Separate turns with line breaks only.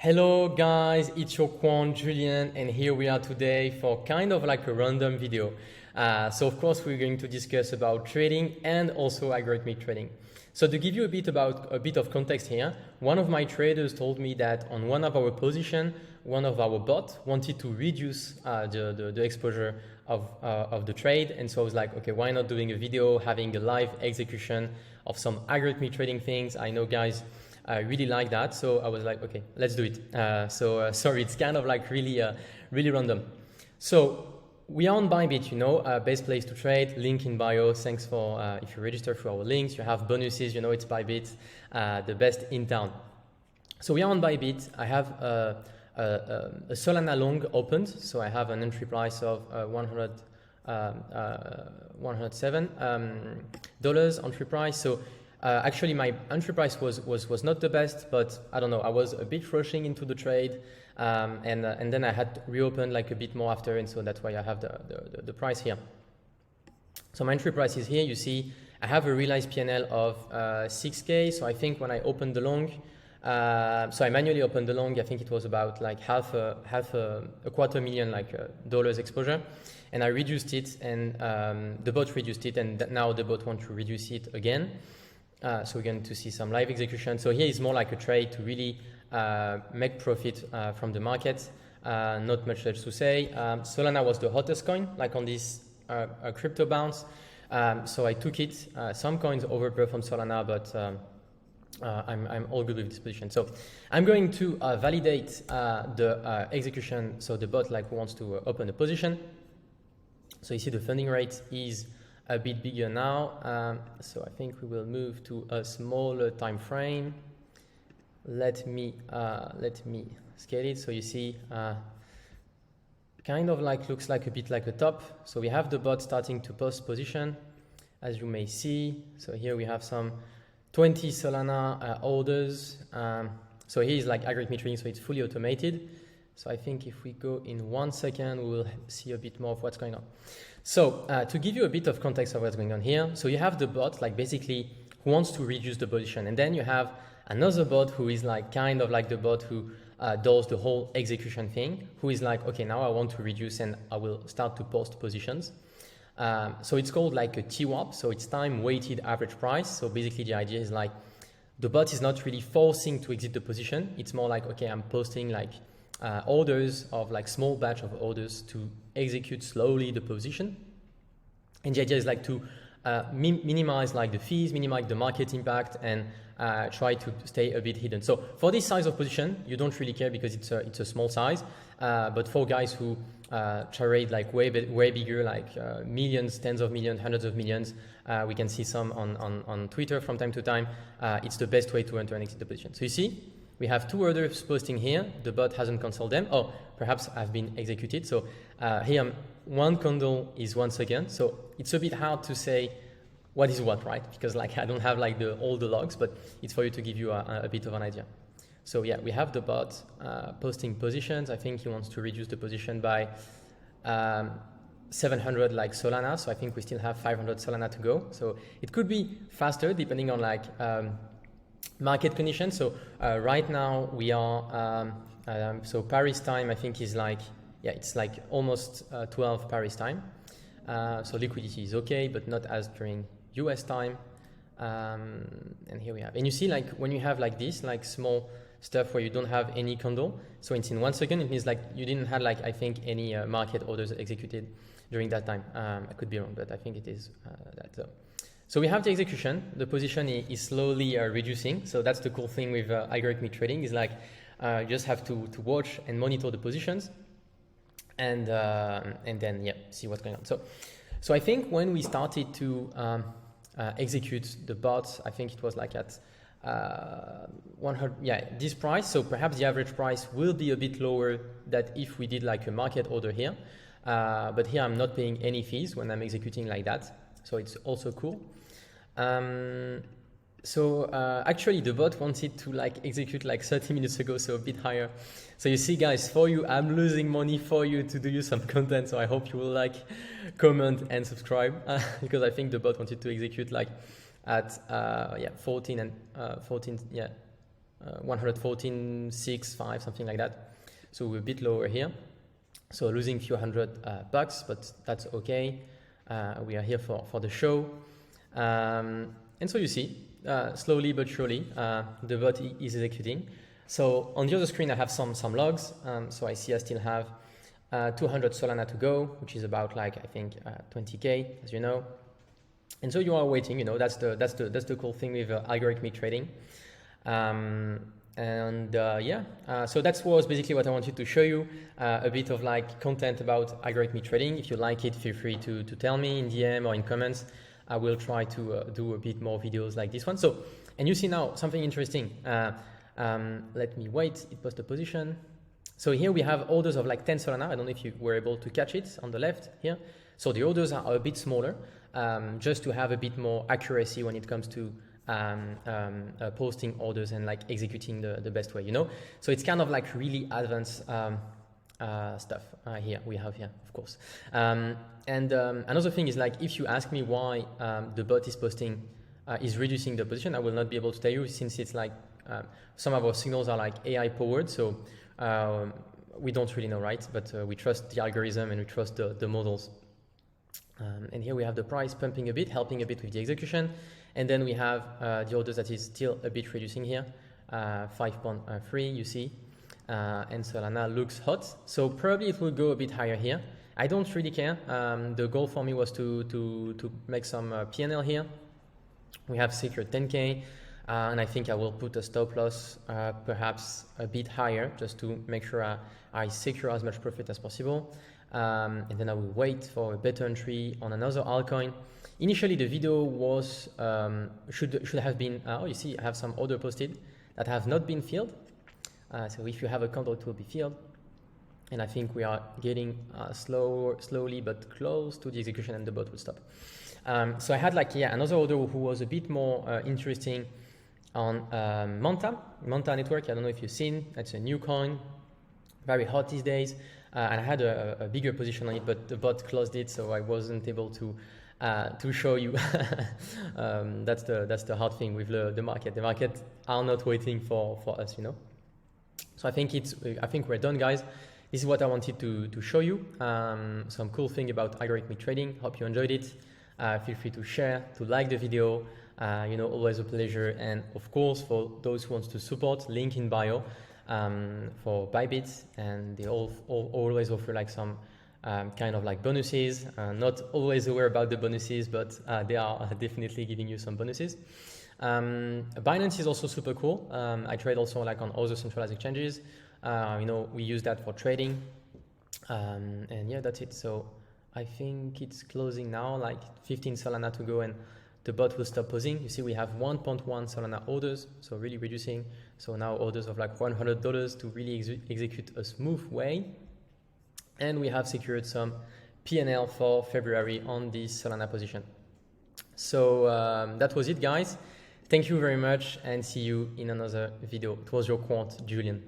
Hello guys, it's your quant Julian, and here we are today for kind of like a random video. So of course we're going to discuss about trading and also algorithmic trading. So to give you a bit of context here, one of my traders told me that on one of our position, one of our bots wanted to reduce the exposure of the trade, and so I was like, okay, why not doing a video, having a live execution of some algorithmic trading things. I know guys I really like that, so I was like, okay, let's do it. Sorry, it's kind of like really random. So we are on Bybit, you know, best place to trade, link in bio. Thanks for, if you register through our links, you have bonuses, you know, it's Bybit, the best in town. So we are on Bybit. I have a Solana long opened, so I have an entry price of $107 entry price. So actually, my entry price was not the best, but I don't know, I was a bit rushing into the trade, and then I had reopened like a bit more after, and so that's why I have the price here. So my entry price is here. You see, I have a realized PNL of 6K. So I think when I opened the long, so I manually opened the long. I think it was about like half a $250,000 like dollars exposure, and I reduced it, and the bot reduced it, and now the bot wants to reduce it again. So we're going to see some live execution. So here is more like a trade to really make profit from the market. Not much else to say. Solana was the hottest coin, like on this crypto bounce. So I took it. Some coins overperformed Solana, but I'm all good with this position. So I'm going to validate the execution. So the bot like wants to open a position. So you see the funding rate is a bit bigger now, so I think we will move to a smaller time frame. Let me scale it. So you see, kind of like looks like a bit like a top. So we have the bot starting to post position, as you may see. So here we have some 20 Solana orders. So here is like algorithmic trading, so it's fully automated. So I think if we go in 1 second, we will see a bit more of what's going on. So to give you a bit of context of what's going on here, so you have the bot like basically who wants to reduce the position, and then you have another bot who is like kind of like the bot who does the whole execution thing, who is like, okay, now I want to reduce and I will start to post positions. So it's called like a TWAP, so it's time weighted average price. So basically the idea is like the bot is not really forcing to exit the position. It's more like, okay, I'm posting like orders of like small batch of orders to execute slowly the position, and the idea is like to minimize like the fees, minimize the market impact, and try to stay a bit hidden. So for this size of position, you don't really care because it's a small size, but for guys who trade like way bigger, like millions, tens of millions, hundreds of millions, we can see some on Twitter from time to time. It's the best way to enter and exit the position. So you see, we have two orders posting here. The bot hasn't canceled them. Oh, perhaps have been executed. So here, one candle is 1 second. So it's a bit hard to say what is what, right? Because like I don't have like all the logs, but it's for you to give you a bit of an idea. So yeah, we have the bot posting positions. I think he wants to reduce the position by 700 like Solana. So I think we still have 500 Solana to go. So it could be faster depending on like market conditions. So right now we are, so Paris time I think is like, yeah, it's like almost 12 Paris time. So liquidity is okay, but not as during US time. And here we have, and you see like when you have like this, like small stuff where you don't have any candle, so it's in 1 second, it means like you didn't have like, I think any market orders executed during that time. I could be wrong, but I think it is that. So we have the execution, the position is slowly reducing. So that's the cool thing with algorithmic trading is like you just have to watch and monitor the positions, and then yeah, see what's going on. So I think when we started to execute the bots, I think it was like at 100, yeah, this price. So perhaps the average price will be a bit lower than if we did like a market order here. But here I'm not paying any fees when I'm executing like that. So it's also cool. Actually the bot wanted to like execute like 30 minutes ago, so a bit higher. So you see guys, for you, I'm losing money for you to do you some content. So I hope you will like, comment and subscribe because I think the bot wanted to execute like at 14 and 14, yeah, 114.65, something like that. So we're a bit lower here. So losing a few $100, but that's okay. We are here for the show. And so you see, slowly but surely, the bot is executing. So on the other screen, I have some logs. So I see I still have 200 Solana to go, which is about like, I think 20K, as you know. And so you are waiting, you know, that's the cool thing with algorithmic trading. So that was basically what I wanted to show you, a bit of like content about algorithmic trading. If you like it, feel free to tell me in DM or in comments. I will try to do a bit more videos like this one. So, and you see now something interesting. Let me wait, it post a position. So here we have orders of like 10 Solana. I don't know if you were able to catch it on the left here. So the orders are a bit smaller, just to have a bit more accuracy when it comes to posting orders and like executing the best way, you know? So it's kind of like really advanced stuff here we have here, of course. Another thing is like, if you ask me why the bot is posting, is reducing the position, I will not be able to tell you, since it's like, some of our signals are like AI powered. So we don't really know, right? But we trust the algorithm and we trust the models. And here we have the price pumping a bit, helping a bit with the execution. And then we have the orders that is still a bit reducing here, 5.3 you see. And Solana looks hot. So probably it will go a bit higher here. I don't really care. The goal for me was to make some P&L here. We have secured 10K. And I think I will put a stop loss perhaps a bit higher, just to make sure I secure as much profit as possible. And then I will wait for a better entry on another altcoin. Initially, the video was should have been, you see I have some order posted that have not been filled. So if you have a count, it will be filled. And I think we are getting slowly but close to the execution, and the bot will stop. So I had like, another order who was a bit more interesting on Manta network. I don't know if you've seen, it's a new coin, very hot these days. And I had a bigger position on it, but the bot closed it, so I wasn't able to show you. That's the hard thing with the market. The market are not waiting for us, you know. So I think we're done, guys. This is what I wanted to show you. Some cool thing about algorithmic trading. Hope you enjoyed it. Feel free to share, to like the video. You know, always a pleasure. And of course, for those who want to support, link in bio. For Bybit, and they always offer like some kind of like bonuses. Not always aware about the bonuses, but they are definitely giving you some bonuses. Binance is also super cool. I trade also like on other centralized exchanges. You know, we use that for trading. And yeah, that's it. So I think it's closing now, like 15 Solana to go, and the bot will stop posing. You see, we have 1.1 Solana orders, so really reducing. So now orders of like $100 to really execute a smooth way. And we have secured some P&L for February on this Solana position. So that was it, guys. Thank you very much, and see you in another video. It was your quant, Julian.